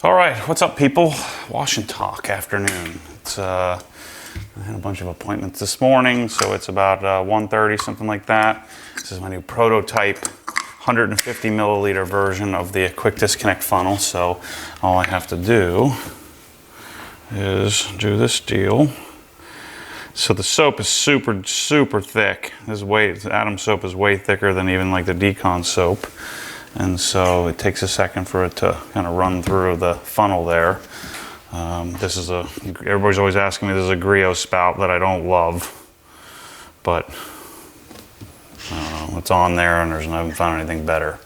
All right, what's up, people? Wash and talk afternoon. It's I had a bunch of appointments this morning, so it's about 1:30, something like that. This is my new prototype 150 milliliter version of the quick disconnect funnel. So all I have to do is do this deal. So the soap is super thick. Adam's soap is way thicker than even like the Decon soap. And so it takes a second for it to kind of run through the funnel there. Everybody's always asking me, this is a Griot spout that I don't love, but I don't know, it's on there and I haven't found anything better.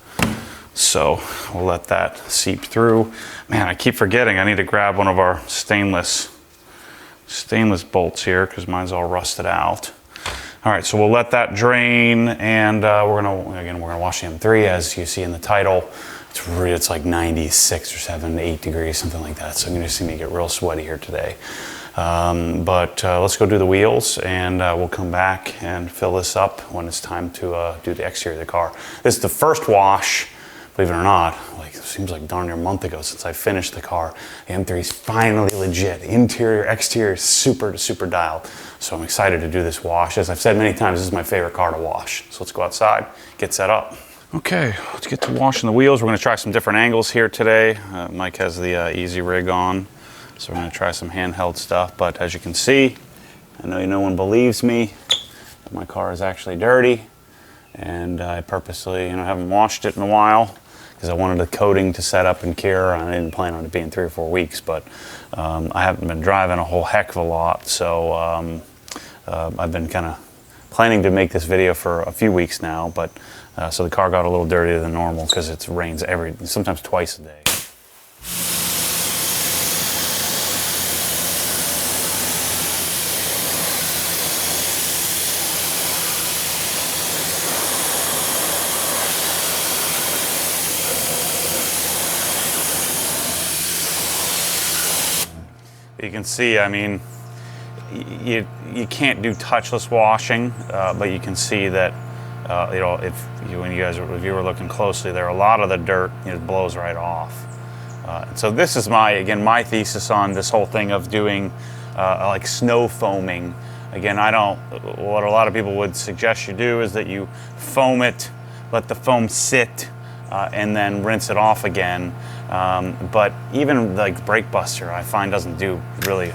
So we'll let that seep through. Man, I keep forgetting I need to grab one of our stainless bolts here because mine's all rusted out. All right, so we'll let that drain, and we're gonna wash the M3 as you see in the title. It's like 96 or 7 to 8 degrees, something like that. So you're gonna see me get real sweaty here today. But let's go do the wheels, and we'll come back and fill this up when it's time to do the exterior of the car. This is the first wash, believe it or not. Like, it seems like darn near a month ago since I finished the car. The M3 is finally legit. Interior, exterior, super dialed. So I'm excited to do this wash. As I've said many times, this is my favorite car to wash. So let's go outside, get set up. Okay, let's get to washing the wheels. We're gonna try some different angles here today. Mike has the easy rig on. So we're gonna try some handheld stuff. But as you can see, I know no one believes me, but my car is actually dirty. And I purposely, haven't washed it in a while because I wanted the coating to set up and cure. I didn't plan on it being 3 or 4 weeks, but I haven't been driving a whole heck of a lot. So I've been kind of planning to make this video for a few weeks now, but so the car got a little dirtier than normal because it rains sometimes twice a day. You can see, you can't do touchless washing, but you can see that, if you were looking closely there, a lot of the dirt blows right off. So this is my thesis on this whole thing of doing like snow foaming. Again, what a lot of people would suggest you do is that you foam it, let the foam sit, and then rinse it off again. But even like Brake Buster, I find doesn't really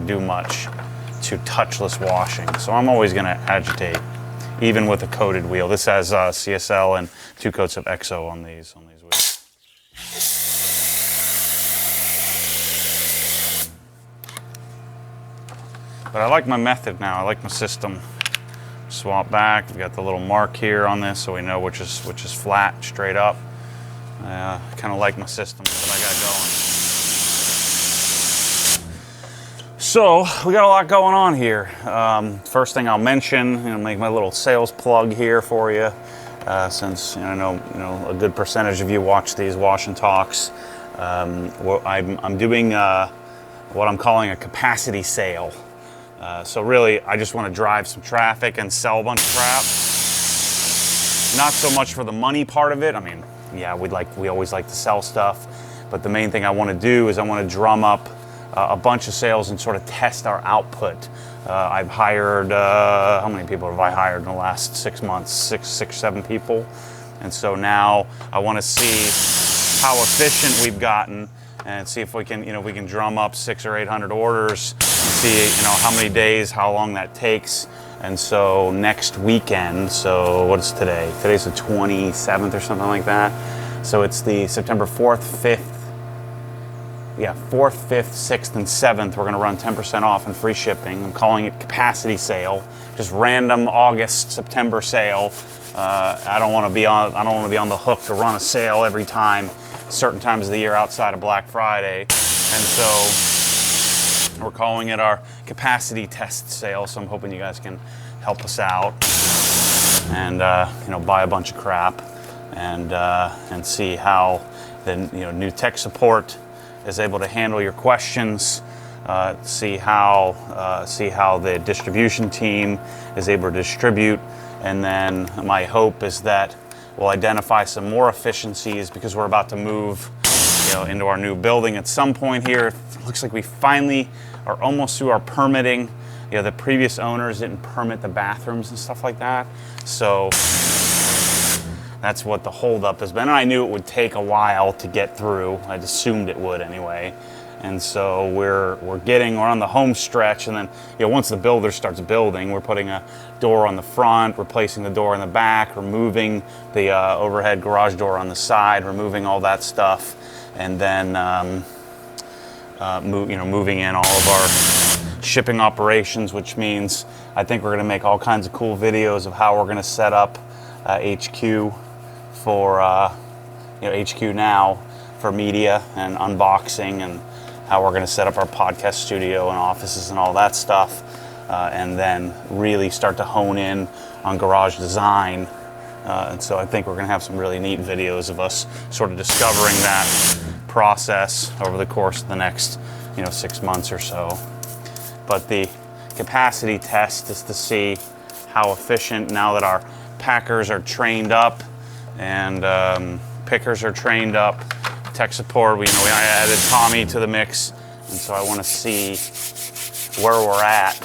do much to touchless washing. So I'm always going to agitate, even with a coated wheel. This has CSL and 2 coats of EXO on these wheels. But I like my method now. I like my system. Swap back. We've got the little mark here on this, so we know which is flat, straight up. I kind of like my system that I got going. So we got a lot going on here. First thing I'll mention, make my little sales plug here for you, since I know a good percentage of you watch these wash and talks. I'm doing what I'm calling a capacity sale. So really, I just want to drive some traffic and sell a bunch of crap. Not so much for the money part of it. Yeah, we always like to sell stuff, but the main thing I want to do is I want to drum up a bunch of sales and sort of test our output. I've hired, how many people have I hired in the last 6 months? 7 people. And so now I want to see how efficient we've gotten and see if we can drum up 600 or 800 orders and see, how many days, how long that takes. And so next weekend, so what is today? Today's the 27th or something like that. So it's the September 4th, 5th, 4th, 5th, 6th, and 7th. We're gonna run 10% off and free shipping. I'm calling it capacity sale, just random August, September sale. I don't wanna be on the hook to run a sale every time, certain times of the year outside of Black Friday. And so we're calling it our capacity test sale, so I'm hoping you guys can help us out and buy a bunch of crap and see how the new tech support is able to handle your questions. See how the distribution team is able to distribute, and then my hope is that we'll identify some more efficiencies because we're about to move into our new building at some point here. It looks like we finally are almost through our permitting. The previous owners didn't permit the bathrooms and stuff like that. So that's what the holdup has been. And I knew it would take a while to get through. I'd assumed it would anyway. And so we're on the home stretch, and then once the builder starts building, we're putting a door on the front, replacing the door in the back, removing the overhead garage door on the side, removing all that stuff, and then moving in all of our shipping operations, which means I think we're going to make all kinds of cool videos of how we're going to set up HQ for HQ now for media and unboxing, and how we're going to set up our podcast studio and offices and all that stuff, and then really start to hone in on garage design. And so I think we're going to have some really neat videos of us sort of discovering that process over the course of the next 6 months or so. But the capacity test is to see how efficient, now that our packers are trained up and pickers are trained up, tech support, I added Tommy to the mix, and so I want to see where we're at.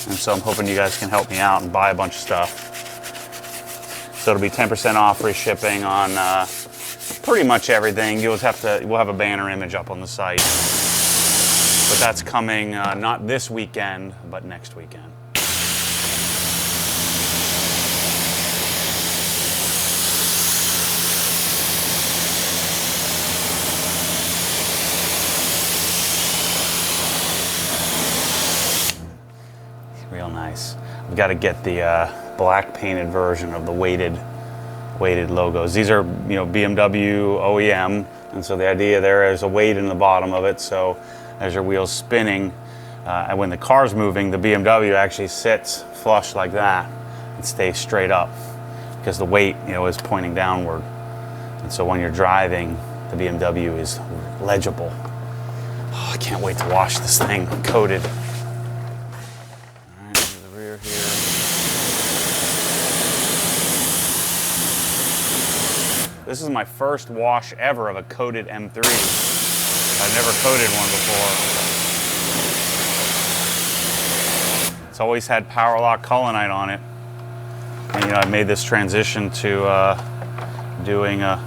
And so I'm hoping you guys can help me out and buy a bunch of stuff. So it'll be 10% off free shipping on pretty much everything. We'll have a banner image up on the site, but that's coming not this weekend, but next weekend. Real nice. We've got to get the black painted version of the weighted logos. These are BMW OEM, and so the idea there is a weight in the bottom of it, so as your wheels spinning, and when the car's moving, the BMW actually sits flush like that and stays straight up because the weight is pointing downward, and so when you're driving, the BMW is legible. Oh, I can't wait to wash this thing coated. This is my first wash ever of a coated M3. I've never coated one before. It's always had Power Lock Cullinite on it. And I've made this transition to doing a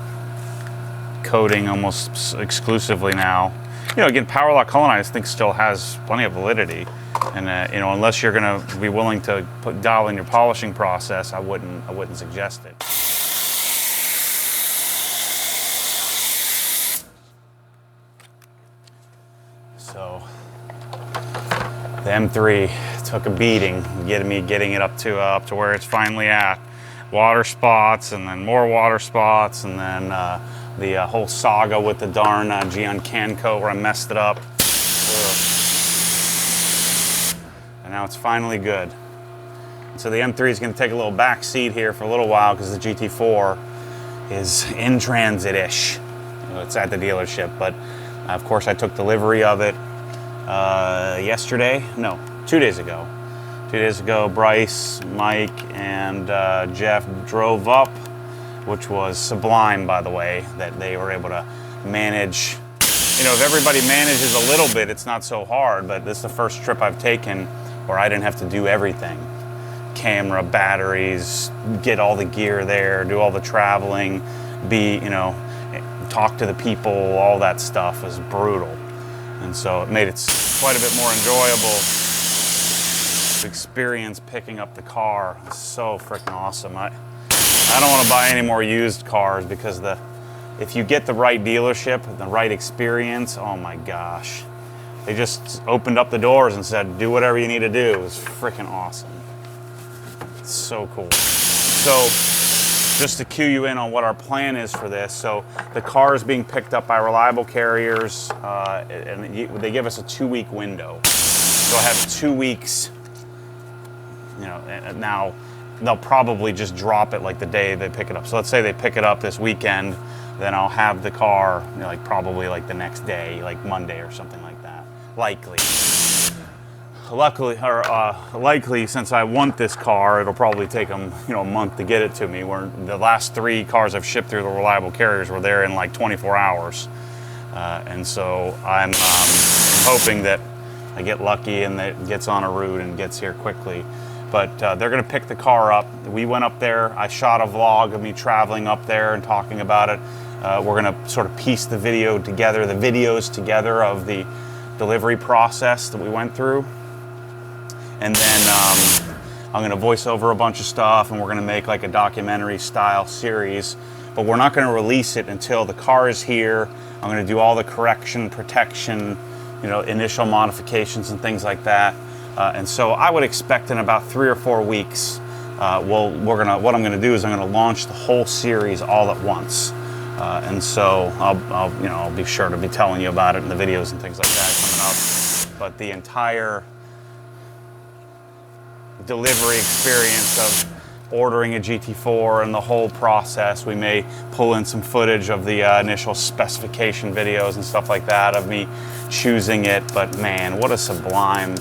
coating almost exclusively now. Again, Power Lock Cullinite I think still has plenty of validity. And unless you're gonna be willing to dial in your polishing process, I wouldn't suggest it. So the M3 took a beating, getting it up to where it's finally at. Water spots, and then more water spots, and then the whole saga with the darn Geon Canco where I messed it up. Ugh. And now it's finally good. So the M3 is going to take a little back seat here for a little while because the GT4 is in transit-ish. It's at the dealership, but of course I took delivery of it 2 days ago. 2 days ago, Bryce, Mike, and Jeff drove up, which was sublime, by the way, that they were able to manage. If everybody manages a little bit, it's not so hard, but this is the first trip I've taken where I didn't have to do everything. Camera, batteries, get all the gear there, do all the traveling, talk to the people, all that stuff was brutal. And so it made it quite a bit more enjoyable experience picking up the car. It's so freaking awesome. I don't want to buy any more used cars because if you get the right dealership, the right experience, oh my gosh. They just opened up the doors and said, do whatever you need to do. It was freaking awesome. It's so cool. So just to cue you in on what our plan is for this. So the car is being picked up by reliable carriers, and they give us a 2-week window. So I have 2 weeks, now they'll probably just drop it like the day they pick it up. So let's say they pick it up this weekend, then I'll have the car probably like the next day, like Monday or something like that, likely. luckily, or likely, since I want this car, it'll probably take them, you know, a month to get it to me. Where the last 3 cars I've shipped through the reliable carriers were there in like 24 hours. And so I'm hoping that I get lucky and that it gets on a route and gets here quickly. But they're gonna pick the car up. We went up there, I shot a vlog of me traveling up there and talking about it. We're gonna sort of piece the videos together of the delivery process that we went through. And then I'm gonna voice over a bunch of stuff, and we're gonna make like a documentary style series, but we're not gonna release it until the car is here. I'm gonna do all the correction, protection, you know, initial modifications and things like that. And so I would expect in about 3 or 4 weeks, what I'm gonna do is I'm gonna launch the whole series all at once. And so I'll be sure to be telling you about it in the videos and things like that coming up. But the entire delivery experience of ordering a GT4 and the whole process, we may pull in some footage of the initial specification videos and stuff like that of me choosing it. But man, what a sublime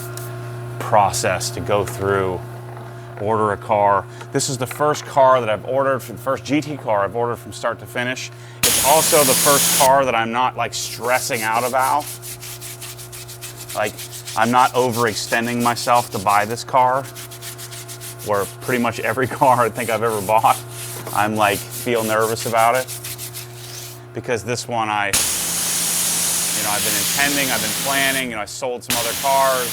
process to go through, order a car. This is the first car that I've ordered, the first GT car I've ordered from start to finish. It's also the first car that I'm not like stressing out about. Like, I'm not overextending myself to buy this car, where pretty much every car I think I've ever bought, I'm like, feel nervous about it. Because this one I've been intending, I've been planning, I sold some other cars,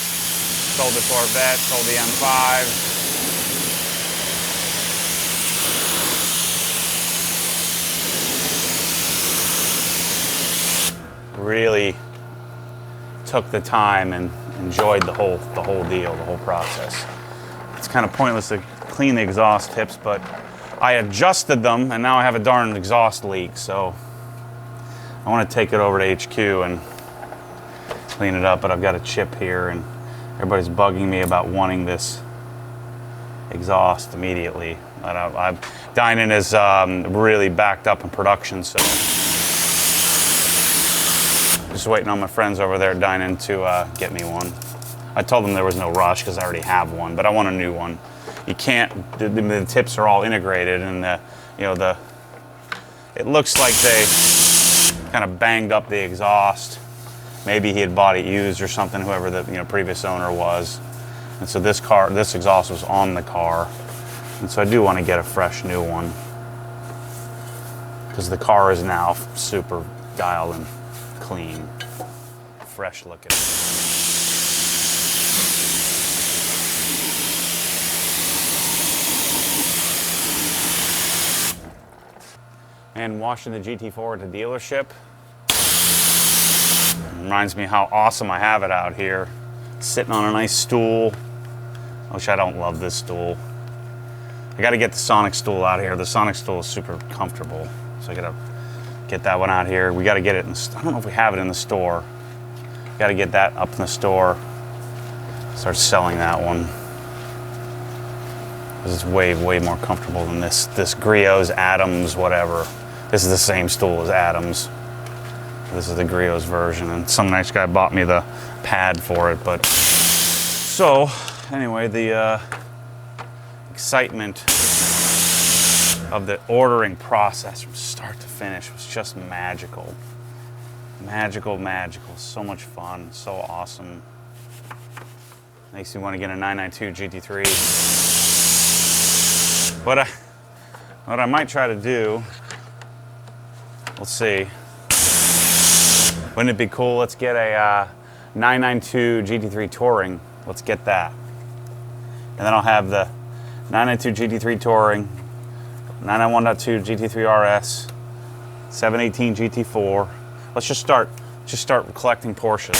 sold the Corvette, sold the M5. Really took the time and enjoyed the whole deal, the whole process. It's kind of pointless to clean the exhaust tips, but I adjusted them and now I have a darn exhaust leak, so I want to take it over to HQ and clean it up, but I've got a chip here and everybody's bugging me about wanting this exhaust immediately. But Dynon is really backed up in production, so just waiting on my friends over there at Dynon to get me one. I told them there was no rush because I already have one, but I want a new one. You can't, the tips are all integrated, and it looks like they kind of banged up the exhaust. Maybe he had bought it used or something, whoever the previous owner was. And so this exhaust was on the car. And so I do want to get a fresh new one, because the car is now super dialed and clean, fresh looking. And washing the GT4 at the dealership reminds me how awesome I have it out here. Sitting on a nice stool, which I don't love this stool. I gotta get the Sonic stool out here. The Sonic stool is super comfortable, so I gotta get that one out here. We gotta get it in the, I don't know if we have it in the store. Gotta get that up in the store. Start selling that one. This is way more comfortable than this Grio's Adams, whatever. This is the same stool as Adams. This is the Grio's version, and some nice guy bought me the pad for it. But so anyway, the excitement of the ordering process from start to finish was just magical. Magical. So much fun, so awesome. Makes me want to get a 992 GT3. What I might try to do, let's see. Wouldn't it be cool? Let's get a 992 GT3 Touring. Let's get that. And then I'll have the 992 GT3 Touring, 991.2 GT3 RS, 718 GT4. Let's just start collecting Porsches.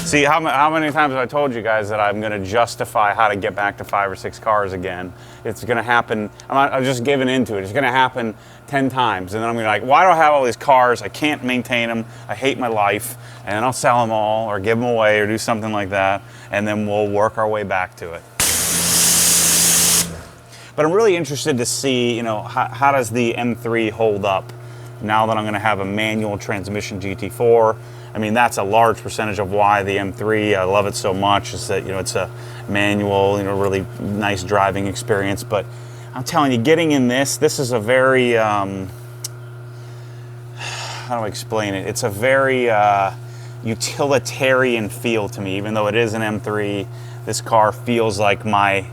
See, how many times have I told you guys that I'm going to justify how to get back to 5 or 6 cars again? It's going to happen. I'm just giving into it. It's going to happen 10 times. And then I'm going to be like, why do I have all these cars? I can't maintain them. I hate my life. And then I'll sell them all or give them away or do something like that. And then we'll work our way back to it. But I'm really interested to see, how does the M3 hold up now that I'm going to have a manual transmission GT4. I mean, that's a large percentage of why the M3, I love it so much, is that, you know, it's a manual, you know, really nice driving experience. But I'm telling you, getting in this is a very, how do I explain it? It's a very utilitarian feel to me. Even though it is an M3, this car feels like my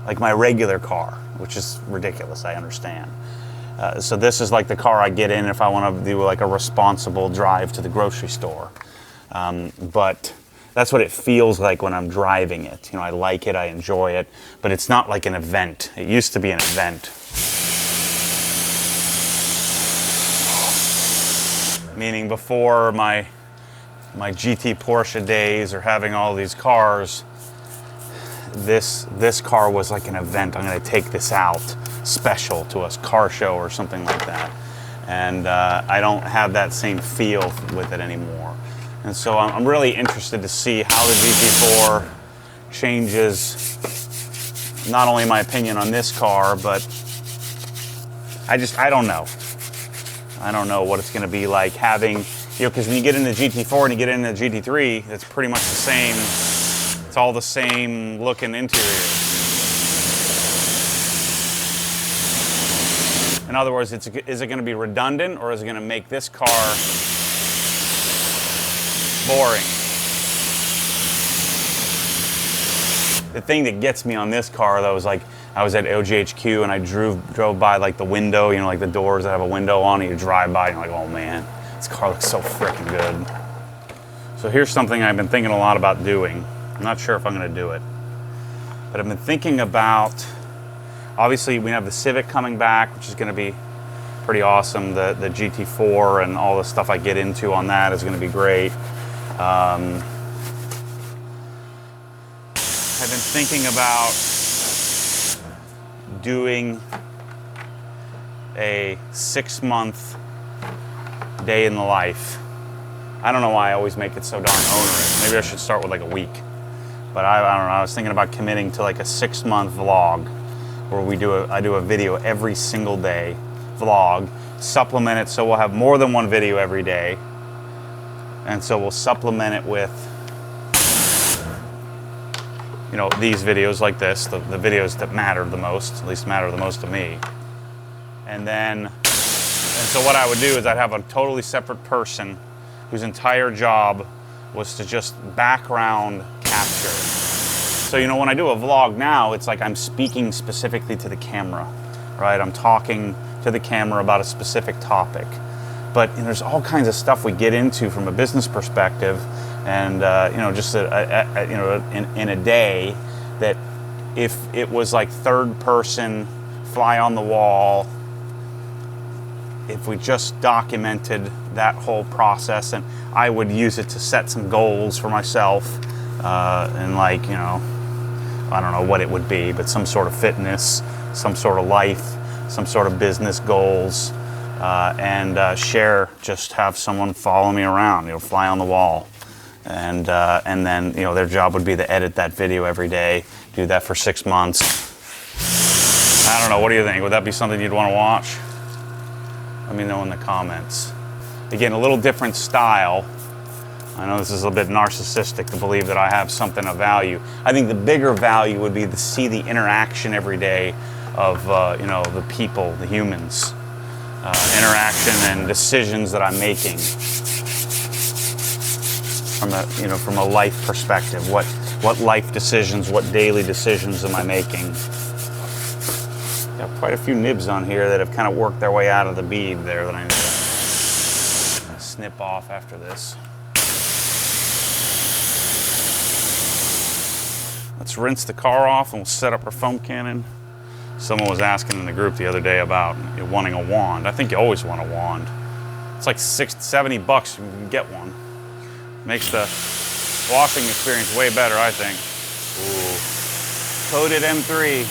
regular car, which is ridiculous, I understand. So this is like the car I get in if I want to do like a responsible drive to the grocery store. But that's what it feels like when I'm driving it. You know, I like it, I enjoy it, but it's not like an event. It used to be an event. Meaning before my GT Porsche days or having all these cars, this car was like an event. I'm going to take this out special to a car show or something like that. And I don't have that same feel with it anymore. And so I'm really interested to see how the GT4 changes not only my opinion on this car, but I don't know. I don't know what it's going to be like having, you know, because when you get into GT4 and you get into GT3, it's pretty much the same. It's all the same looking interior. In other words, is it going to be redundant, or is it going to make this car boring? The thing that gets me on this car, though, is like I was at OGHQ and I drove by like the window, you know, like the doors that have a window on it. You drive by and you're like, oh man, this car looks so freaking good. So here's something I've been thinking a lot about doing. I'm not sure if I'm going to do it, but I've been thinking about, obviously we have the Civic coming back, which is going to be pretty awesome. The GT4 and all the stuff I get into on that is going to be great. I've been thinking about doing a 6-month day in the life. I don't know why I always make it so darn onerous. Maybe I should start with like a week. But I don't know, I was thinking about committing to like a 6-month vlog where I do a video every single day, vlog, supplement it so we'll have more than one video every day. And so we'll supplement it with, you know, these videos like this, the videos that matter the most, at least matter the most to me. And so what I would do is I'd have a totally separate person whose entire job was to just background capture. So, you know, when I do a vlog now, it's like I'm speaking specifically to the camera, right? I'm talking to the camera about a specific topic. But you know, there's all kinds of stuff we get into from a business perspective, and you know, just in a day, that if it was like third person, fly on the wall, if we just documented that whole process, and I would use it to set some goals for myself, and like, you know, I don't know what it would be, but some sort of fitness, some sort of life, some sort of business goals, and share, just have someone follow me around, you know, fly on the wall. And then, you know, their job would be to edit that video every day, do that for 6 months. I don't know, what do you think? Would that be something you'd want to watch? Let me know in the comments. Again, a little different style. I know this is a bit narcissistic to believe that I have something of value. I think the bigger value would be to see the interaction every day of, you know, the people, the humans. Interaction and decisions that I'm making from a life perspective. What life decisions, what daily decisions am I making? Got quite a few nibs on here that have kind of worked their way out of the bead there that I need to snip off after this. Let's rinse the car off and we'll set up our foam cannon. Someone was asking in the group the other day about, you know, wanting a wand. I think you always want a wand. It's like $70 bucks, you can get one. Makes the washing experience way better, I think. Ooh. Coated M3.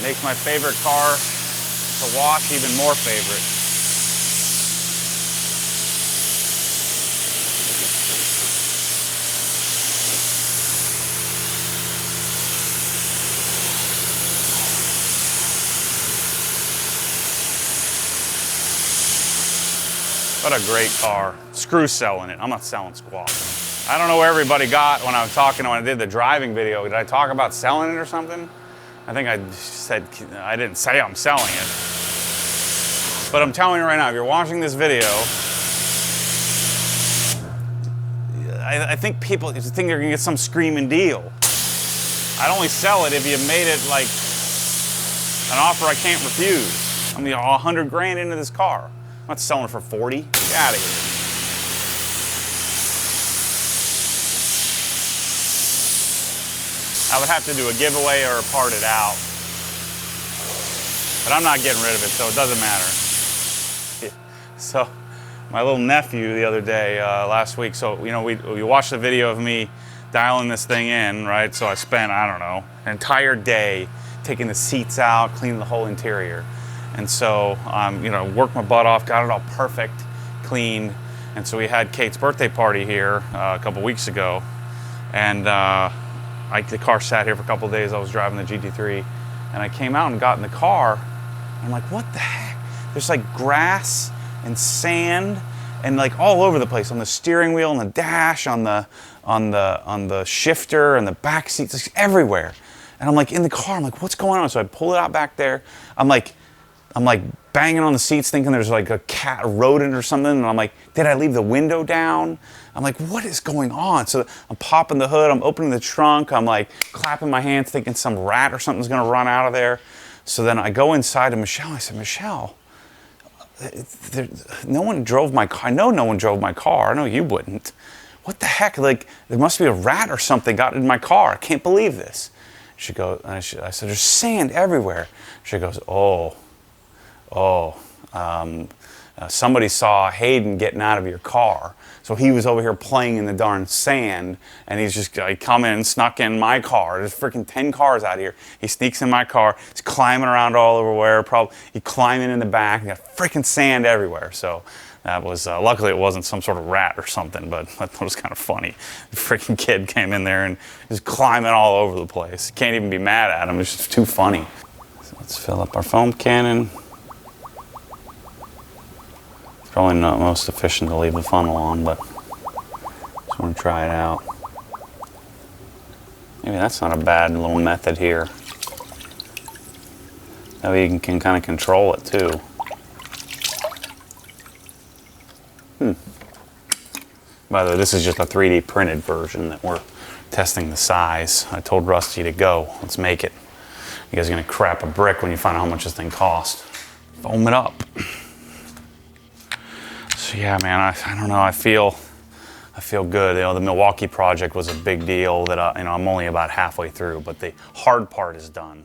Makes my favorite car to wash even more favorite. What a great car. Screw selling it. I'm not selling squat. I don't know where everybody got when I was talking when I did the driving video. Did I talk about selling it or something? I think I said, I didn't say I'm selling it. But I'm telling you right now, if you're watching this video, I think people think they're gonna get some screaming deal. I'd only sell it if you made it like an offer I can't refuse. I'm 100 grand into this car. I'm not selling it for 40. Get out of here. I would have to do a giveaway or part it out. But I'm not getting rid of it, so it doesn't matter. So, my little nephew the other day, last week, so, you know, we watched the video of me dialing this thing in, right? So I spent, I don't know, an entire day taking the seats out, cleaning the whole interior. And so, you know, worked my butt off, got it all perfect, cleaned. And so we had Kate's birthday party here a couple weeks ago. And the car sat here for a couple of days. I was driving the GT3. And I came out and got in the car. And I'm like, what the heck? There's like grass and sand and like all over the place on the steering wheel and the dash, on the shifter and the back seats, it's everywhere. And I'm like in the car, I'm like, what's going on? So I pull it out back there. I'm like banging on the seats thinking there's like a cat, a rodent or something. And I'm like, did I leave the window down? I'm like, what is going on? So I'm popping the hood, I'm opening the trunk, I'm like clapping my hands thinking some rat or something's gonna run out of there. So then I go inside to Michelle, I said, Michelle, no one drove my car. I know no one drove my car. I know you wouldn't. What the heck? Like, there must be a rat or something got in my car. I can't believe this. She goes, and I said, there's sand everywhere. She goes, somebody saw Hayden getting out of your car. So he was over here playing in the darn sand, and he's just like come in, snuck in my car. There's freaking 10 cars out here. He sneaks in my car. He's climbing around all over where. Probably he climbing in the back. He got freaking sand everywhere. So that was luckily it wasn't some sort of rat or something, but I thought it was kind of funny. The freaking kid came in there and was climbing all over the place. Can't even be mad at him. It's just too funny. So let's fill up our foam cannon. Probably not most efficient to leave the funnel on, but just want to try it out. Maybe that's not a bad little method here. That way you can kind of control it too. By the way, this is just a 3D printed version that we're testing the size. I told Rusty to go, let's make it. You guys are gonna crap a brick when you find out how much this thing costs. Foam it up. So yeah, man, I don't know. I feel good. You know, the Milwaukee project was a big deal that you know, I'm only about halfway through, but the hard part is done.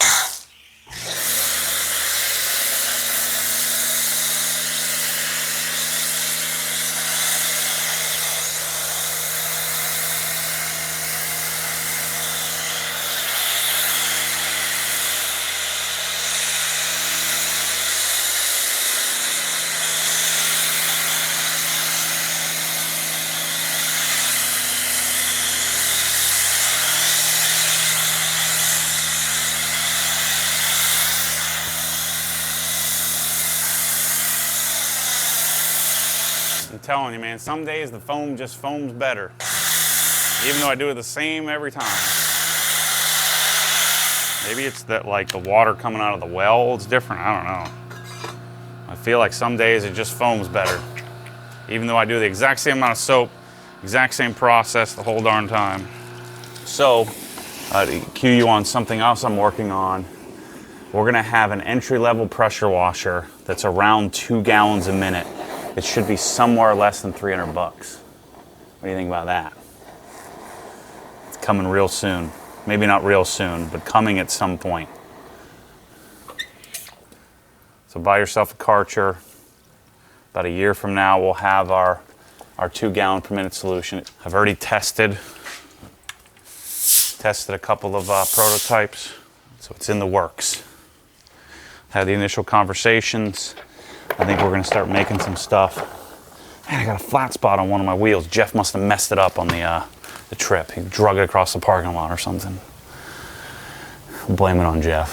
I'm telling you, man, some days the foam just foams better. Even though I do it the same every time. Maybe it's that like the water coming out of the well is different, I don't know. I feel like some days it just foams better. Even though I do the exact same amount of soap, exact same process the whole darn time. So, to cue you on something else I'm working on, we're gonna have an entry-level pressure washer that's around 2 gallons a minute. It should be somewhere less than 300 bucks. What do you think about that? It's coming real soon. Maybe not real soon, but coming at some point. So buy yourself a Karcher. About a year from now, we'll have our 2 gallon per minute solution. I've already tested a couple of prototypes, so it's in the works. Had the initial conversations. I think we're gonna start making some stuff. Man, I got a flat spot on one of my wheels. Jeff must have messed it up on the trip. He drug it across the parking lot or something. Blame it on Jeff.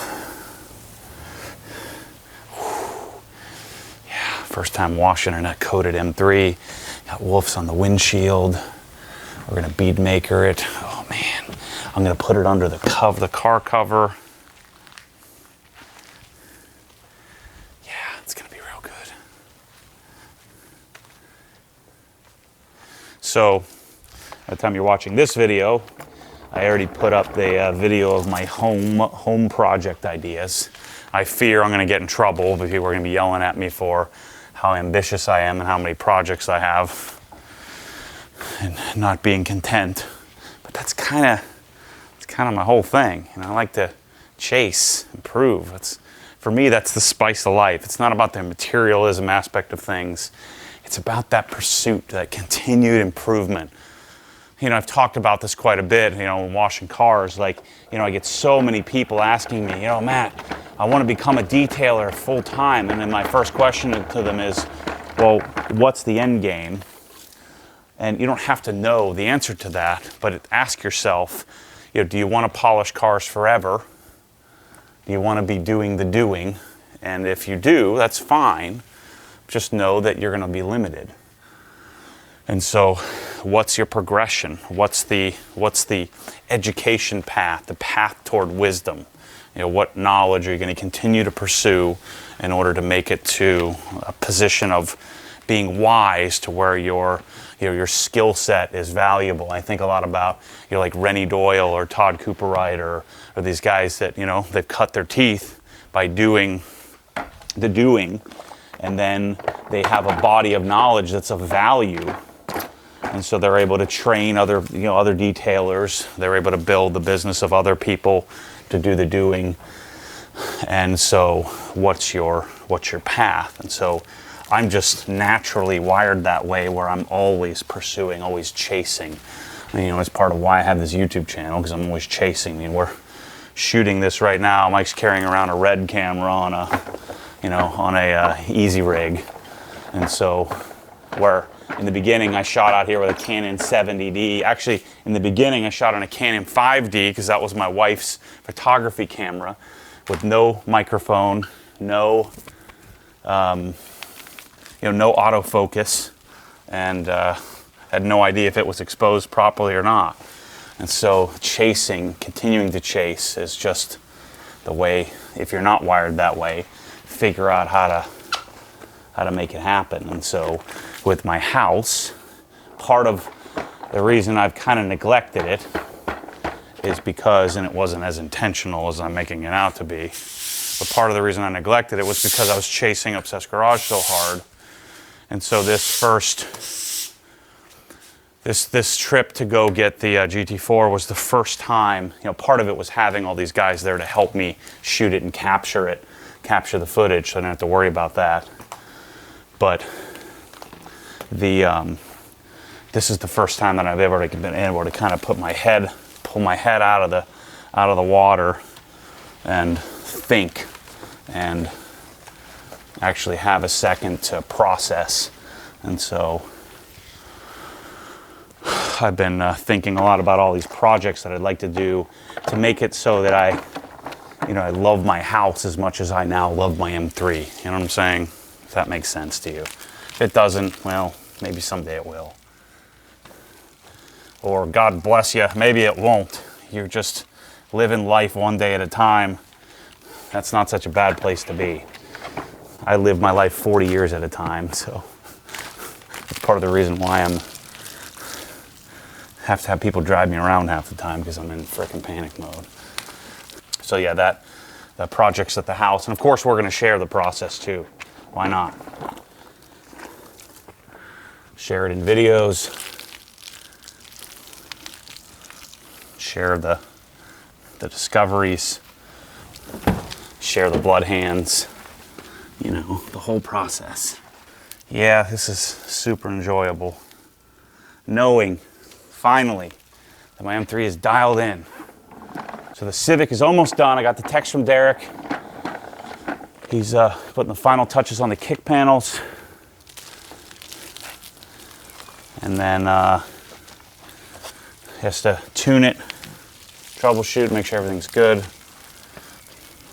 Yeah, First time washing in a coated M3. Got woofs on the windshield. We're gonna bead maker it. Oh man, I'm gonna put it under the car cover. Yeah, it's gonna be real good. So, by the time you're watching this video, I already put up the video of my home project ideas. I fear I'm gonna get in trouble, but people are gonna be yelling at me for how ambitious I am and how many projects I have and not being content. But that's kind of my whole thing. And I like to chase, improve. For me, that's the spice of life. It's not about the materialism aspect of things. It's about that pursuit, that continued improvement. You know, I've talked about this quite a bit, you know, when washing cars. Like, you know, I get so many people asking me, you know, Matt, I want to become a detailer full time. And then my first question to them is, well, what's the end game? And you don't have to know the answer to that, but ask yourself, you know, do you want to polish cars forever? Do you want to be doing the doing? And if you do, that's fine. Just know that you're going to be limited. And so what's your progression? What's the education path, the path toward wisdom? You know, what knowledge are you going to continue to pursue in order to make it to a position of being wise to where your skill set is valuable? I think a lot about, you know, like Rennie Doyle or Todd Cooperright or these guys that, you know, they've cut their teeth by doing the doing, and then they have a body of knowledge that's of value. And so they're able to train other detailers. They're able to build the business of other people to do the doing. And so what's your path? And so I'm just naturally wired that way, where I'm always pursuing, always chasing. I mean, you know, it's part of why I have this YouTube channel, because I'm always chasing. I mean, we're shooting this right now. Mike's carrying around a red camera on a easy rig. And so where in the beginning I shot out here with a Canon 70D. Actually, in the beginning I shot on a Canon 5D because that was my wife's photography camera, with no microphone, no autofocus, and had no idea if it was exposed properly or not. And so continuing to chase is just the way. If you're not wired that way, figure out how to make it happen. And so with my house, part of the reason I've kind of neglected it is because, and it wasn't as intentional as I'm making it out to be, but part of the reason I neglected it was because I was chasing Obsessed Garage so hard. And so this trip to go get the GT4 was the first time, you know, part of it was having all these guys there to help me shoot it and capture the footage, so I didn't have to worry about that. But this is the first time that I've ever been able to kind of pull my head out of the water and think and actually have a second to process. And so I've been thinking a lot about all these projects that I'd like to do to make it so that I love my house as much as I now love my M3. You know what I'm saying? If that makes sense to you. If it doesn't, well, maybe someday it will. Or God bless you, maybe it won't. You're just living life one day at a time. That's not such a bad place to be. I live my life 40 years at a time, so that's part of the reason why I have to have people drive me around half the time, because I'm in frickin' panic mode. So yeah, the project's at the house, and of course we're going to share the process too. Why not? Share it in videos. Share the discoveries. Share the blood hands. You know, the whole process. Yeah, this is super enjoyable. Knowing, finally, that my M3 is dialed in. So the Civic is almost done. I got the text from Derek. He's putting the final touches on the kick panels. And then he has to tune it, troubleshoot, make sure everything's good,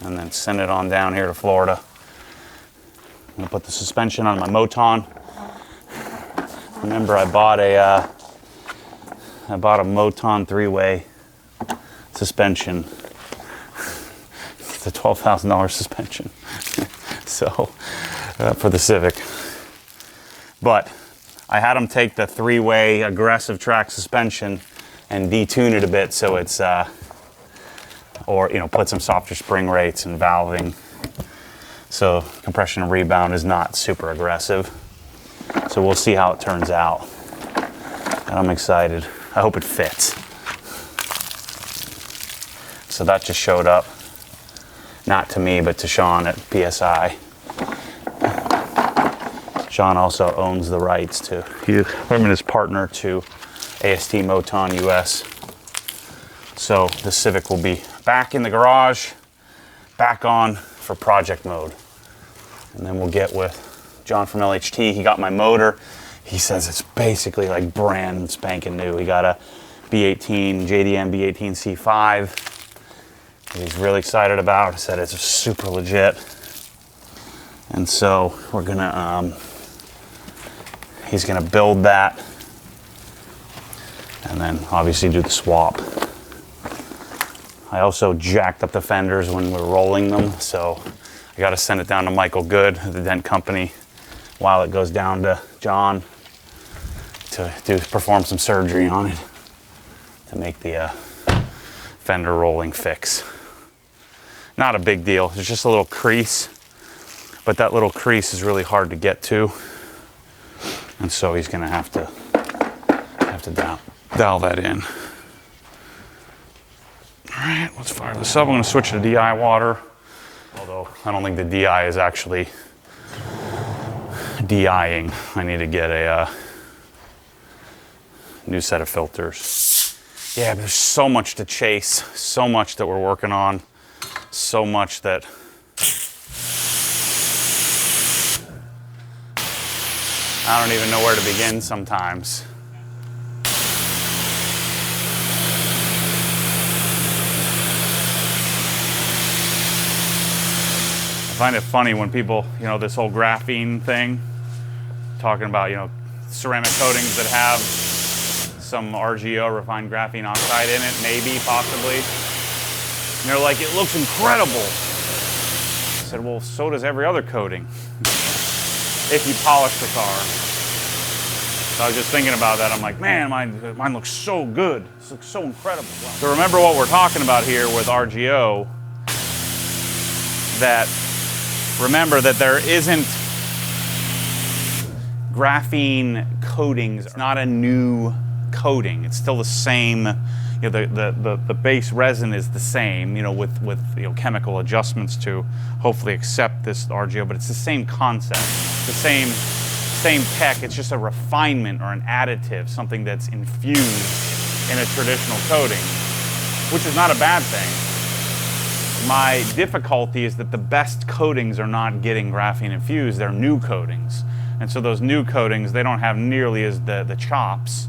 and then send it on down here to Florida. gonna put the suspension on my Moton. Remember, I bought a Moton 3-way suspension. It's a $12,000 suspension. So for the Civic, but I had them take the 3-way aggressive track suspension and detune it a bit so it's or put some softer spring rates and valving, so compression and rebound is not super aggressive. So we'll see how it turns out, and I'm excited. I hope it fits. So that just showed up, not to me but to Sean at PSI. Sean also owns the rights to, him and his partner, to AST Moton US. So the Civic will be back in the garage, back on for project mode. And then we'll get with John from LHT. He got my motor. He says it's basically like brand spanking new. He got a B18, JDM B18 C5. He's really excited about. He said it's super legit. And so we're gonna, he's gonna build that and then obviously do the swap. I also jacked up the fenders when we're rolling them, so I got to send it down to Michael Good at the dent company while it goes down to John to perform some surgery on it to make the fender rolling fix. Not a big deal. It's just a little crease, but that little crease is really hard to get to, and so he's going to have to dial that in. All right, let's fire this up. I'm going to switch to DI water, although I don't think the DI is actually DIing. I need to get a new set of filters. Yeah, there's so much to chase, so much that we're working on, so much that I don't even know where to begin sometimes. I find it funny when people, this whole graphene thing, talking about, ceramic coatings that have some RGO, refined graphene oxide in it, maybe, possibly. And they're like, it looks incredible. I said, well, so does every other coating, if you polish the car. So I was just thinking about that. I'm like, man, mine looks so good. This looks so incredible. So remember what we're talking about here with RGO, remember that there isn't graphene coatings. It's not a new coating. It's still the same. The base resin is the same. With chemical adjustments to hopefully accept this RGO, but it's the same concept, the same tech. It's just a refinement or an additive, something that's infused in a traditional coating, which is not a bad thing. My difficulty is that the best coatings are not getting graphene infused, they're new coatings. And so those new coatings, they don't have nearly as the chops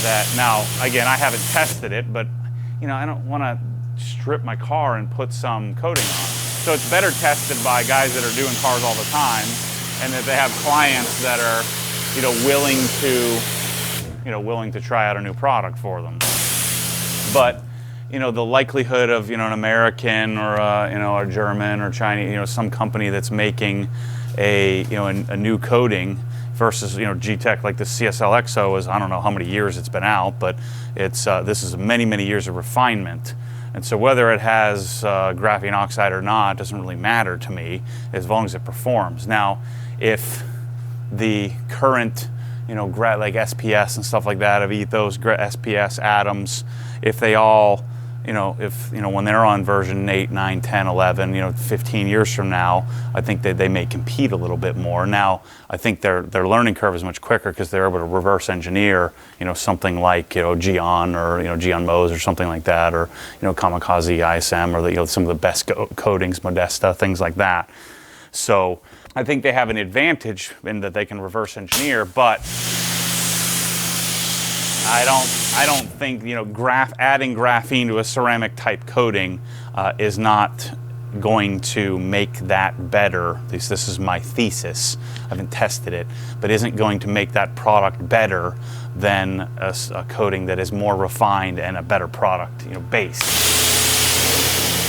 that, now, again, I haven't tested it, but I don't want to strip my car and put some coating on. So it's better tested by guys that are doing cars all the time, and that they have clients that are, willing to try out a new product for them. But the likelihood of an American or a German or Chinese, some company that's making a new coating versus G-Tech, like the CSL XO is, I don't know how many years it's been out, but it's this is many years of refinement. And so whether it has graphene oxide or not doesn't really matter to me, as long as it performs. Now, if the current like SPS and stuff like that, of Ethos, SPS, Atoms, if they all when they're on version 8, 9, 10, 11, 15 years from now, I think that they may compete a little bit more. Now, I think their learning curve is much quicker because they're able to reverse engineer, something like, Geon or, Geon Mose or something like that, or, Kamikaze ISM, or some of the best coatings, Modesta, things like that. So I think they have an advantage in that they can reverse engineer, but I don't think adding graphene to a ceramic type coating is not going to make that better. At least this is my thesis. I haven't tested it, but isn't going to make that product better than a coating that is more refined and a better product, base.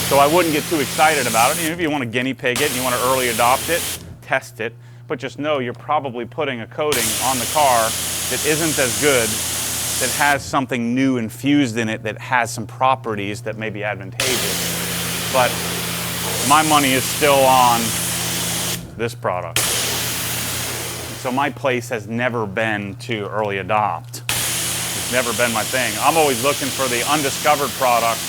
So I wouldn't get too excited about it. If you want to guinea pig it and you want to early adopt it, test it, but just know you're probably putting a coating on the car that isn't as good, that has something new infused in it, that has some properties that may be advantageous. But my money is still on this product. So my place has never been to early adopt. It's never been my thing. I'm always looking for the undiscovered product,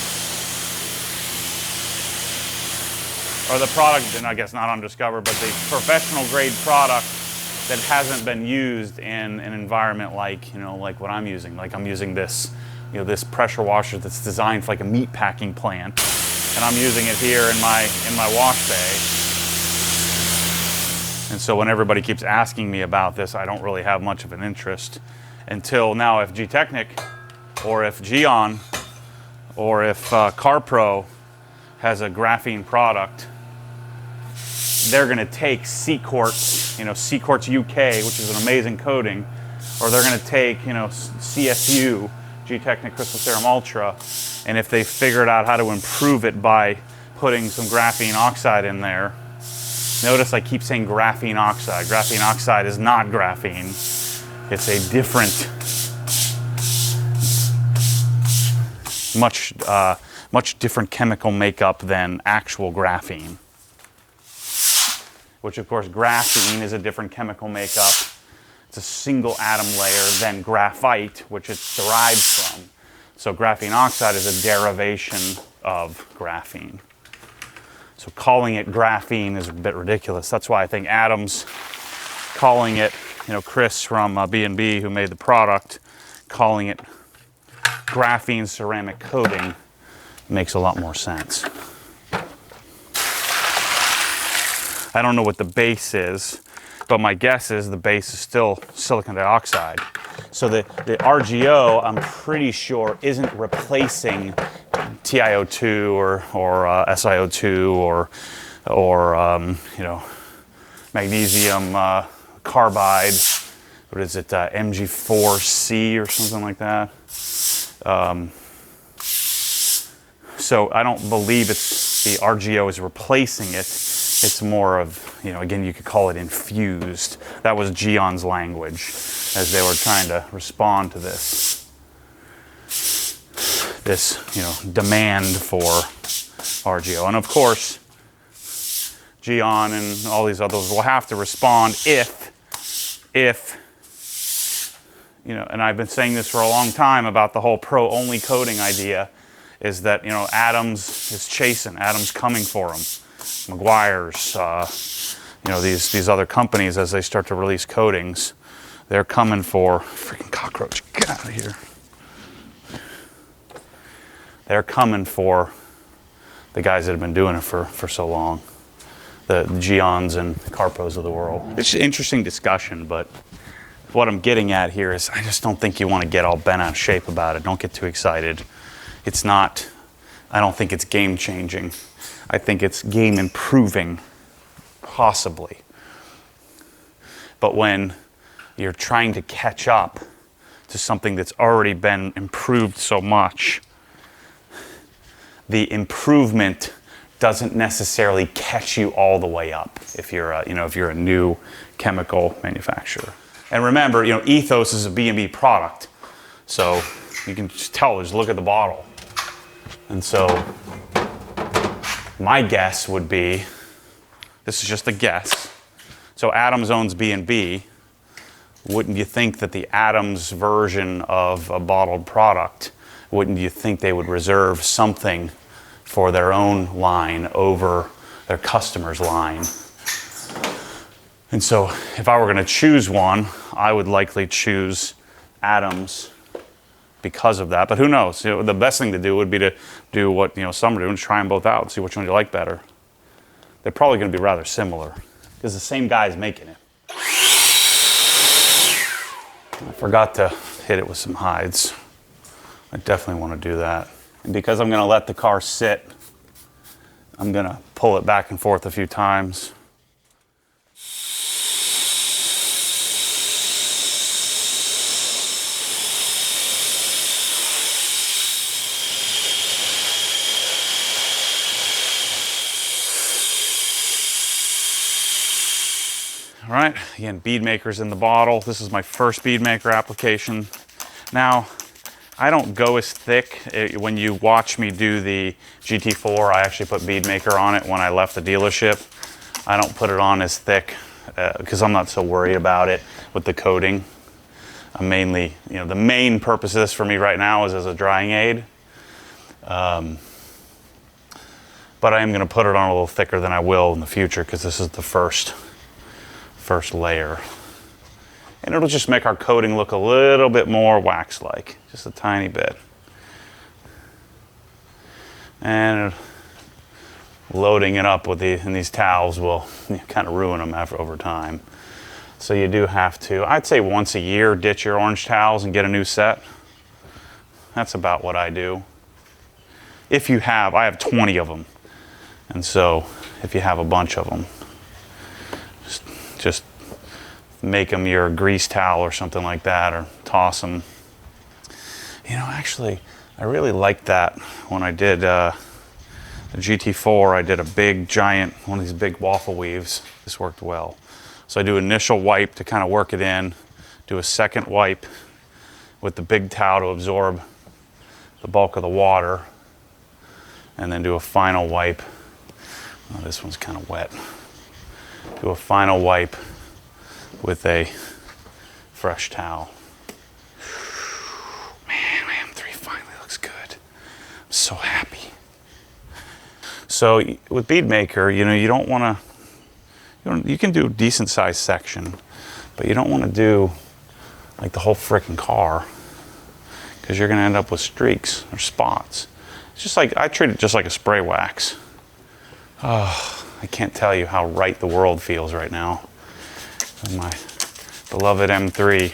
or the product, and I guess not undiscovered, but the professional grade product that hasn't been used in an environment like what I'm using. Like I'm using this, this pressure washer that's designed for like a meat packing plant, and I'm using it here in my wash bay. And so when everybody keeps asking me about this, I don't really have much of an interest until now. If G-Technic, or if Geon, or if CarPro has a graphene product, they're going to take C-Quartz, C-Quartz UK, which is an amazing coating, or they're going to take, CSU, G-Technic Crystal Serum Ultra, and if they figured out how to improve it by putting some graphene oxide in there. Notice I keep saying graphene oxide. Graphene oxide is not graphene. It's a different, much different chemical makeup than actual graphene. Which of course graphene is a different chemical makeup. It's a single atom layer than graphite, which it's derived from. So graphene oxide is a derivation of graphene. So calling it graphene is a bit ridiculous. That's why I think Adam's calling it, Chris from B&B who made the product, calling it graphene ceramic coating makes a lot more sense. I don't know what the base is, but my guess is the base is still silicon dioxide. So the RGO, I'm pretty sure, isn't replacing TiO2 or SiO2 or magnesium carbide. What is it? MG4C or something like that. So I don't believe it's the RGO is replacing it. It's more of, again, you could call it infused. That was Geon's language as they were trying to respond to this demand for RGO. And of course, Geon and all these others will have to respond if, and I've been saying this for a long time about the whole pro-only coating idea, is that, Adams is chasing, Adams coming for them. Meguiar's, these other companies, as they start to release coatings, they're coming for freaking cockroach. Get out of here. They're coming for the guys that have been doing it for so long, the Geons and CarPros of the world. It's an interesting discussion, but what I'm getting at here is I just don't think you want to get all bent out of shape about it. Don't get too excited. It's not, I don't think it's game changing. I think it's game improving, possibly. But when you're trying to catch up to something that's already been improved so much, the improvement doesn't necessarily catch you all the way up if you're a new chemical manufacturer. And remember, Ethos is a B&B product, so you can just tell, just look at the bottle. And so my guess would be, this is just a guess, so Adams owns B&B. Wouldn't you think that the Adams version of a bottled product, wouldn't you think they would reserve something for their own line over their customer's line? And so if I were going to choose one, I would likely choose Adams because of that. But who knows? The best thing to do would be to do what some are doing, try them both out, see which one you like better. They're probably going to be rather similar because the same guy's making it. I forgot to hit it with some hides. I definitely want to do that. And because I'm going to let the car sit I'm gonna pull it back and forth a few times. All right, again, bead maker's in the bottle. This is my first bead maker application. Now, I don't go as thick. When you watch me do the GT4, I actually put bead maker on it when I left the dealership. I don't put it on as thick because I'm not so worried about it with the coating. I'm mainly, the main purpose of this for me right now is as a drying aid. But I am gonna put it on a little thicker than I will in the future because this is the first layer. And it'll just make our coating look a little bit more wax-like, just a tiny bit. And loading it up with in these towels will kind of ruin them over time. So you do have to, I'd say once a year, ditch your orange towels and get a new set. That's about what I do. If you have, I have 20 of them. And so if you have a bunch of them, just make them your grease towel or something like that, or toss them. Actually, I really liked that when I did the GT4. I did a big, giant, one of these big waffle weaves. This worked well. So I do initial wipe to kind of work it in, do a second wipe with the big towel to absorb the bulk of the water, and then do a final wipe. Oh, this one's kind of wet. Do a final wipe with a fresh towel. Man, my M3 finally looks good. I'm so happy. So with bead maker, you don't want to, you can do a decent sized section, but you don't want to do like the whole frickin' car because you're going to end up with streaks or spots. It's just like, I treat it just like a spray wax. Oh, I can't tell you how right the world feels right now. My beloved M3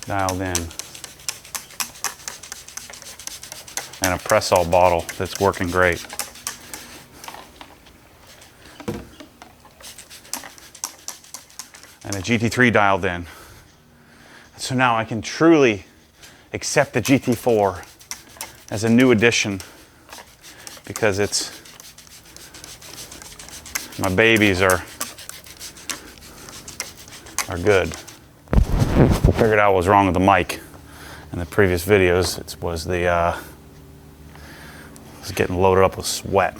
dialed in. And a press-all bottle that's working great. And a GT3 dialed in. So now I can truly accept the GT4 as a new addition because my babies are good. Figured out what was wrong with the mic in the previous videos. It was it was getting loaded up with sweat.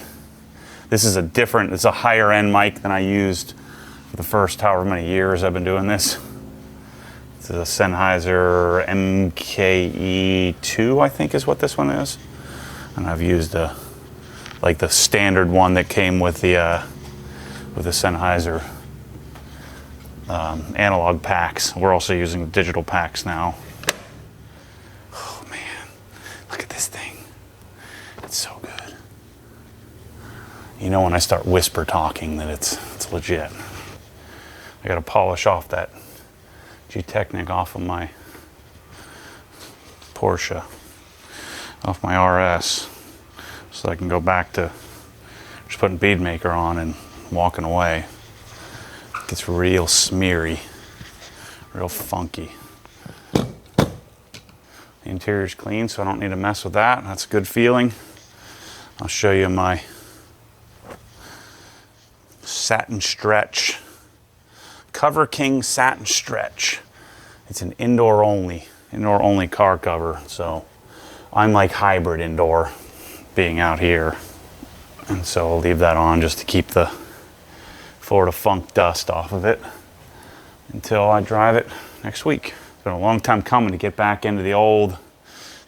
This is it's a higher end mic than I used for the first however many years I've been doing this. It's a Sennheiser MKE2, I think is what this one is. And I've used like the standard one that came with the Sennheiser analog packs. We're also using digital packs now. Oh man, look at this thing. It's so good. When I start whisper talking that it's legit. I gotta polish off that G-Technic off of my Porsche, off my RS, so I can go back to just putting bead maker on and walking away. It gets real smeary, real funky. The interior's clean, so I don't need to mess with that. That's a good feeling. I'll show you my satin stretch. Cover King satin stretch. It's an indoor only car cover. So I'm like hybrid indoor being out here. And so I'll leave that on just to keep the Florida funk dust off of it until I drive it next week. It's been a long time coming to get back into the old,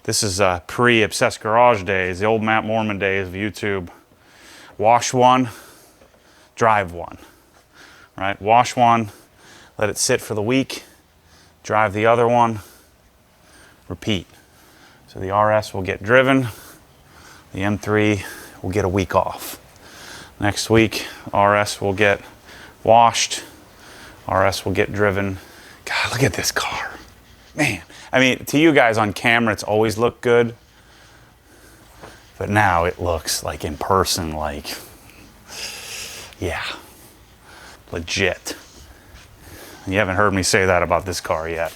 this is pre-Obsessed Garage days, the old Matt Mormon days of YouTube. Wash one, drive one, right? Wash one, let it sit for the week, drive the other one, repeat. So the RS will get driven, the M3 will get a week off. Next week, RS will get washed, RS will get driven. God, look at this car. Man, I mean, to you guys on camera, it's always looked good. But now it looks like in person, like, yeah, legit. You haven't heard me say that about this car yet.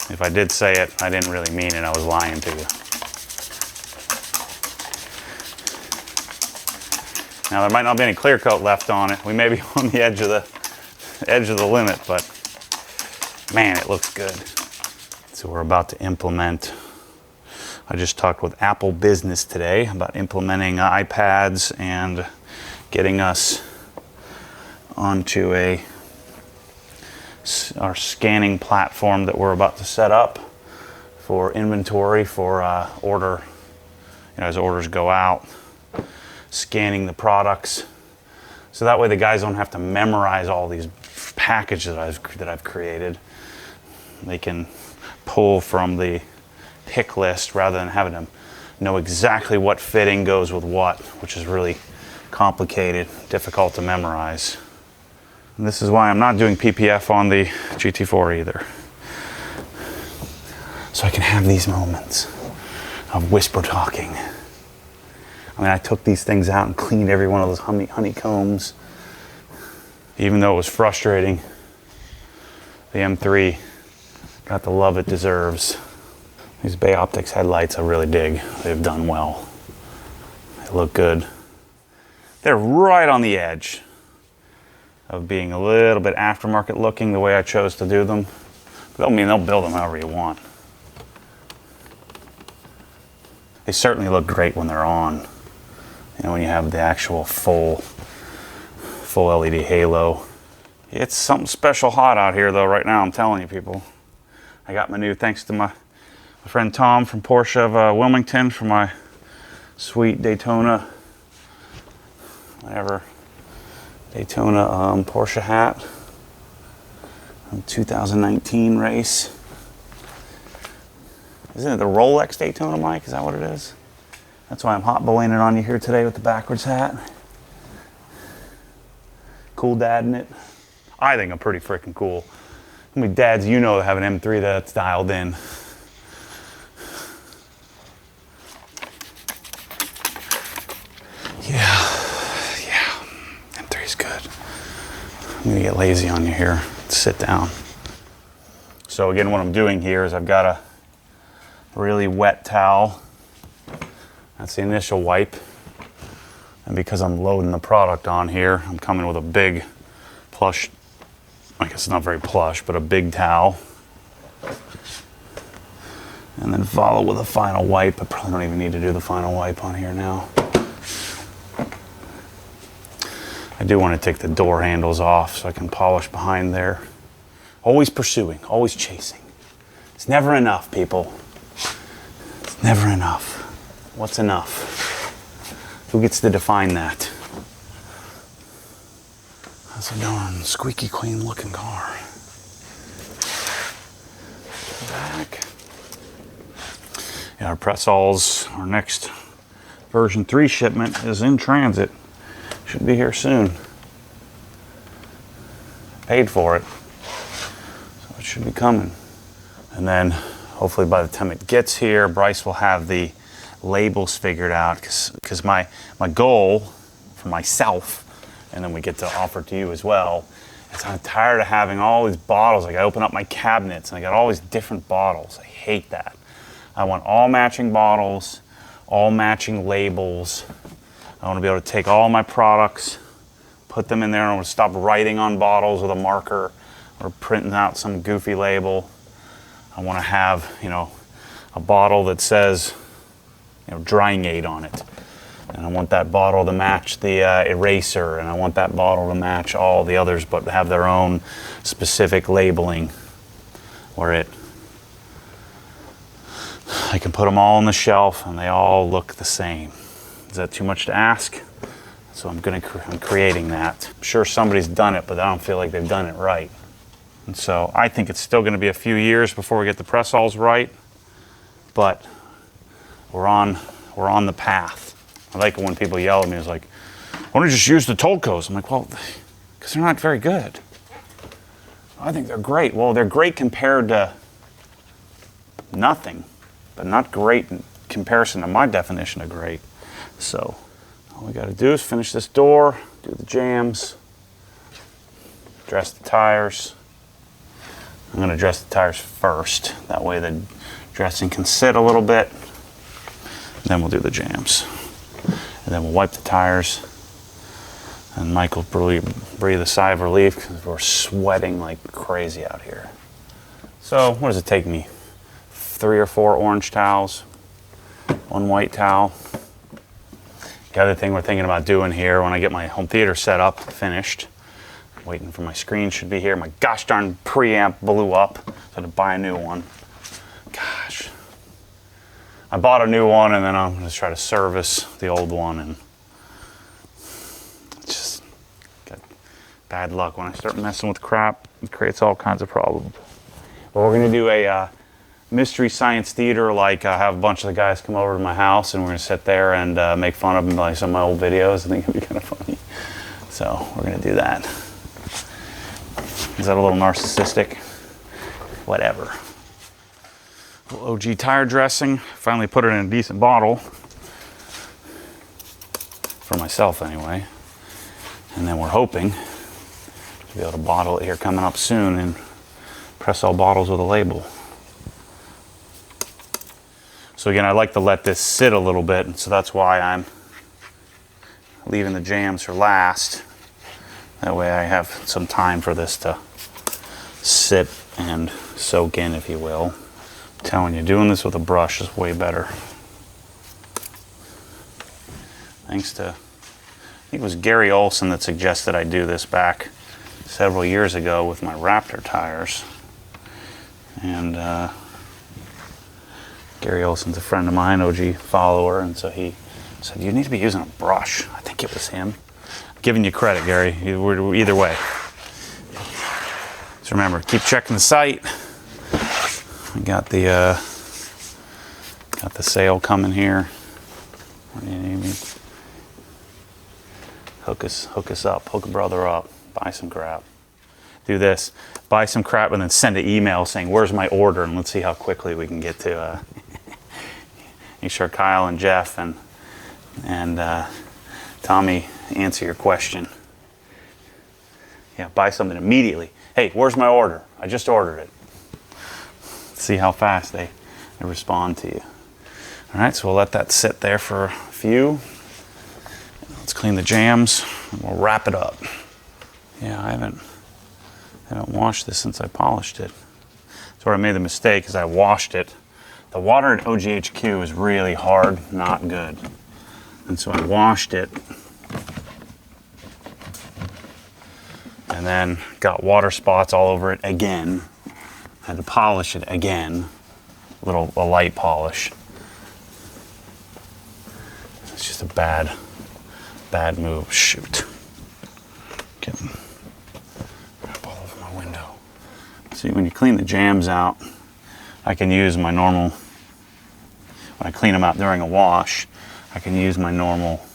If I did say it, I didn't really mean it. I was lying to you. Now there might not be any clear coat left on it. We may be on the edge of the limit, but man, it looks good. So we're about to implement. I just talked with Apple Business today about implementing iPads and getting us onto our scanning platform that we're about to set up for inventory for order, as orders go out, scanning the products. So that way the guys don't have to memorize all these packages that I've created. They can pull from the pick list rather than having to know exactly what fitting goes with what, which is really complicated, difficult to memorize. And this is why I'm not doing PPF on the GT4 either. So I can have these moments of whisper talking. I mean, I took these things out and cleaned every one of those honeycombs. Even though it was frustrating, the M3 got the love it deserves. These Bay Optics headlights I really dig. They've done well. They look good. They're right on the edge of being a little bit aftermarket looking the way I chose to do them. But I mean, they'll build them however you want. They certainly look great when they're on. When you have the actual full LED halo. It's something special hot out here though right now, I'm telling you people. I got my new, thanks to my friend Tom from Porsche of Wilmington for my sweet Daytona, Daytona Porsche hat from 2019 race. Isn't it the Rolex Daytona, Mike? Is that what it is? That's why I'm hot boying it on you here today with the backwards hat. Cool dad in it. I think I'm pretty freaking cool. How many dads you know that have an M3 that's dialed in? Yeah, M3's good. I'm gonna get lazy on you here. Sit down. So again, what I'm doing here is I've got a really wet towel. That's the initial wipe. And because I'm loading the product on here, I'm coming with a big plush, I guess it's not very plush, but a big towel. And then follow with a final wipe. I probably don't even need to do the final wipe on here now. I do want to take the door handles off so I can polish behind there. Always pursuing, always chasing. It's never enough, people. It's never enough. What's enough? Who gets to define that? That's a darn squeaky clean looking car. Back. Yeah, our Pressols, our next version 3 shipment is in transit. Should be here soon. Paid for it. So it should be coming. And then hopefully by the time it gets here, Bryce will have the labels figured out, because my goal for myself, and then we get to offer to you as well, is I'm tired of having all these bottles. Like I open up my cabinets and I got all these different bottles. I hate that. I want all matching bottles, all matching labels. I want to be able to take all my products, put them in there, and I want to stop writing on bottles with a marker or printing out some goofy label. I want to have, a bottle that says, drying aid on it. And I want that bottle to match the eraser, and I want that bottle to match all the others, but have their own specific labeling where I can put them all on the shelf and they all look the same. Is that too much to ask? So I'm creating that. I'm sure somebody's done it, but I don't feel like they've done it right. And so I think it's still going to be a few years before we get the Pressols right, but we're on the path. I like it when people yell at me. It's like, why don't you just use the Tolcos? I'm like, well, because they're not very good. I think they're great. Well, they're great compared to nothing, but not great comparison to my definition of great. So all we got to do is finish this door, do the jams, dress the tires. I'm going to dress the tires first. That way the dressing can sit a little bit. Then we'll do the jams. And then we'll wipe the tires. And Mike will breathe a sigh of relief because we're sweating like crazy out here. So what does it take me? 3 or 4 orange towels, 1 white towel. The other thing we're thinking about doing here when I get my home theater set up, finished, waiting for my screen, should be here. My gosh darn preamp blew up, so I had to buy a new one. Gosh. I bought a new one and then I'm going to try to service the old one, and just got bad luck. When I start messing with crap, it creates all kinds of problems. But we're going to do a mystery science theater, like have a bunch of the guys come over to my house and we're going to sit there and make fun of them by some of my old videos. I think it'd be kind of funny. So we're going to do that. Is that a little narcissistic? Whatever. A little OG tire dressing. Finally put it in a decent bottle. For myself anyway. And then we're hoping to be able to bottle it here coming up soon and press all bottles with a label. So again, I like to let this sit a little bit, and so that's why I'm leaving the jams for last. That way I have some time for this to sit and soak in, if you will. I'm telling you, doing this with a brush is way better. Thanks to, I think it was Gary Olson that suggested I do this back several years ago with my Raptor tires. And Gary Olson's a friend of mine, OG follower, and so he said, you need to be using a brush. I think it was him. I'm giving you credit, Gary, either way. So remember, keep checking the site. We got the sale coming here. What do you need me? Hook us up, hook a brother up, buy some crap. Do this, buy some crap and then send an email saying, where's my order? And let's see how quickly we can get to make sure Kyle and Jeff and Tommy answer your question. Yeah, buy something immediately. Hey, where's my order? I just ordered it. See how fast they respond to you. All right, so we'll let that sit there for a few. Let's clean the jams and we'll wrap it up. Yeah, I haven't washed this since I polished it. So where I made the mistake is I washed it. The water at OGHQ is really hard, not good. And so I washed it and then got water spots all over it again. Had to polish it again, a light polish. It's just a bad move. Shoot. Getting crap all over my window. See, when you clean the jams out, I can use my normal, when I clean them out during a wash, I can use my normal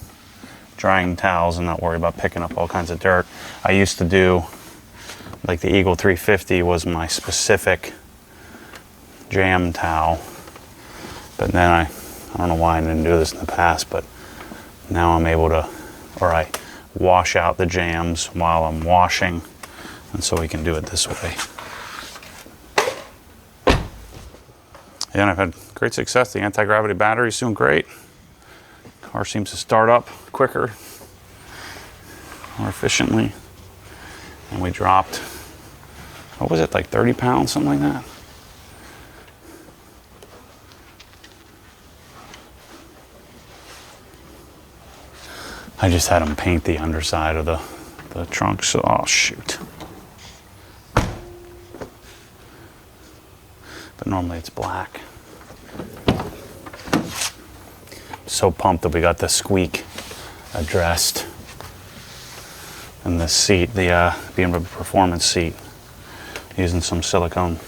drying towels and not worry about picking up all kinds of dirt. I used to do, like the Eagle 350 was my specific jam towel. But then I don't know why I didn't do this in the past, but now I'm able to, or I wash out the jams while I'm washing, and so we can do it this way. Yeah, and I've had great success. The anti-gravity battery is doing great. Car seems to start up quicker, more efficiently. And we dropped, what was it, like 30 pounds, something like that? I just had them paint the underside of the trunk, so, oh shoot. But normally it's black. So pumped that we got the squeak addressed. And the seat, the BMW Performance seat, using some silicone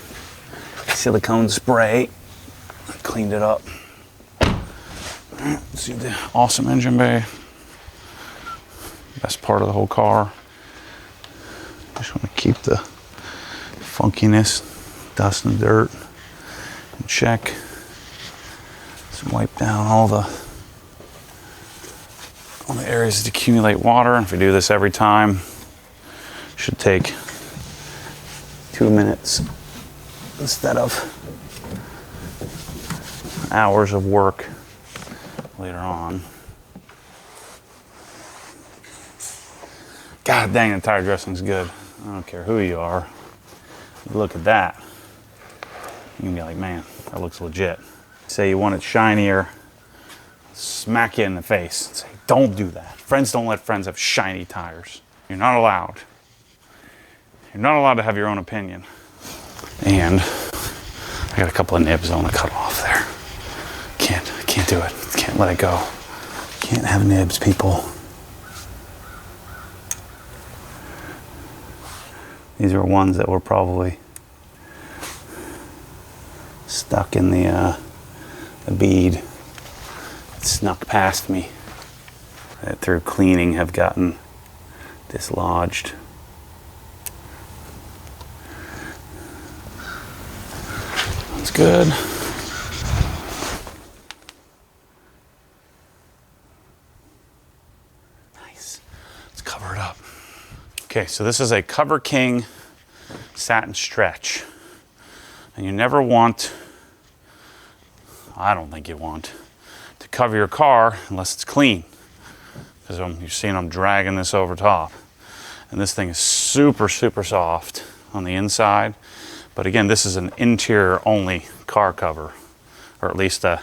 spray. I cleaned it up. See the awesome engine bay. Best part of the whole car. Just want to keep the funkiness, dust and dirt in check. So Just wipe down all the areas that accumulate water. And if we do this every time, it should take 2 minutes instead of hours of work later on. God dang, the tire dressing's good. I don't care who you are. You look at that, you can be like, man, that looks legit. Say you want it shinier, smack you in the face. Say, don't do that. Friends don't let friends have shiny tires. You're not allowed. You're not allowed to have your own opinion. And I got a couple of nibs I want to cut off there. Can't do it. Can't let it go. Can't have nibs, people. These are ones that were probably stuck in the bead. It snuck past me. That through cleaning have gotten dislodged. That's good. Nice. Let's cover it up. Okay, so this is a Cover King satin stretch. And you never want, I don't think you want, to cover your car unless it's clean. Because you're seeing I'm dragging this over top. And this thing is super, super soft on the inside. But again, this is an interior only car cover, or at least a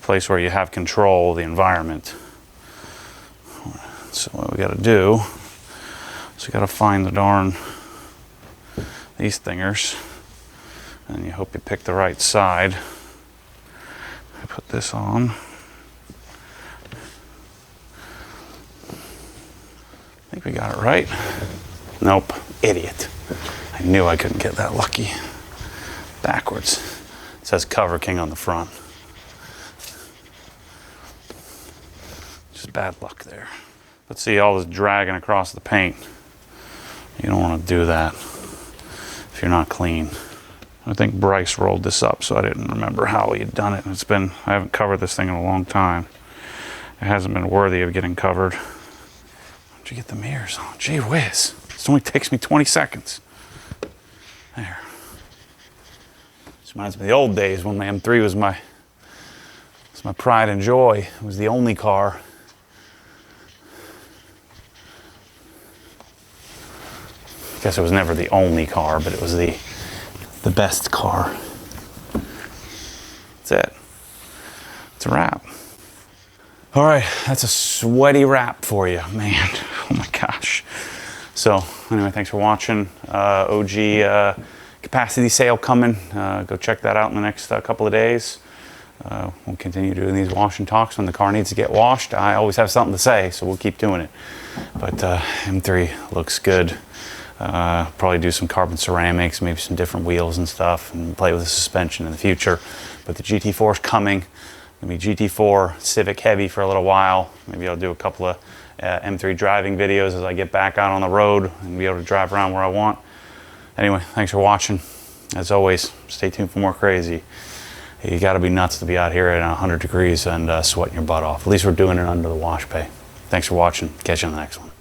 place where you have control of the environment. So what we gotta do is we gotta find the darn, these thingers, and you hope you pick the right side. I put this on. I think we got it right. Nope, idiot. I knew I couldn't get that lucky. Backwards. It says Cover King on the front. Just bad luck there. Let's see all this dragging across the paint. You don't want to do that if you're not clean. I think Bryce rolled this up, so I didn't remember how he had done it. I haven't covered this thing in a long time. It hasn't been worthy of getting covered. How'd you get the mirrors on? Gee whiz. This only takes me 20 seconds. There. This reminds me of the old days when my M3 was my pride and joy. It was the only car. I guess it was never the only car, but it was the best car. That's it. It's a wrap. All right, that's a sweaty wrap for you, man. Oh my gosh. So anyway, thanks for watching. OG capacity sale coming. Go check that out in the next couple of days. We'll continue doing these wash and talks when the car needs to get washed. I always have something to say, so we'll keep doing it. But M3 looks good. Probably do some carbon ceramics, maybe some different wheels and stuff, and play with the suspension in the future. But the GT4 is coming. Gonna be GT4 Civic heavy for a little while. Maybe I'll do a couple of M3 driving videos as I get back out on the road and be able to drive around where I want. Anyway, thanks for watching. As always, stay tuned for more crazy. You gotta be nuts to be out here at 100 degrees and sweating your butt off. At least we're doing it under the wash bay. Thanks for watching. Catch you on the next one.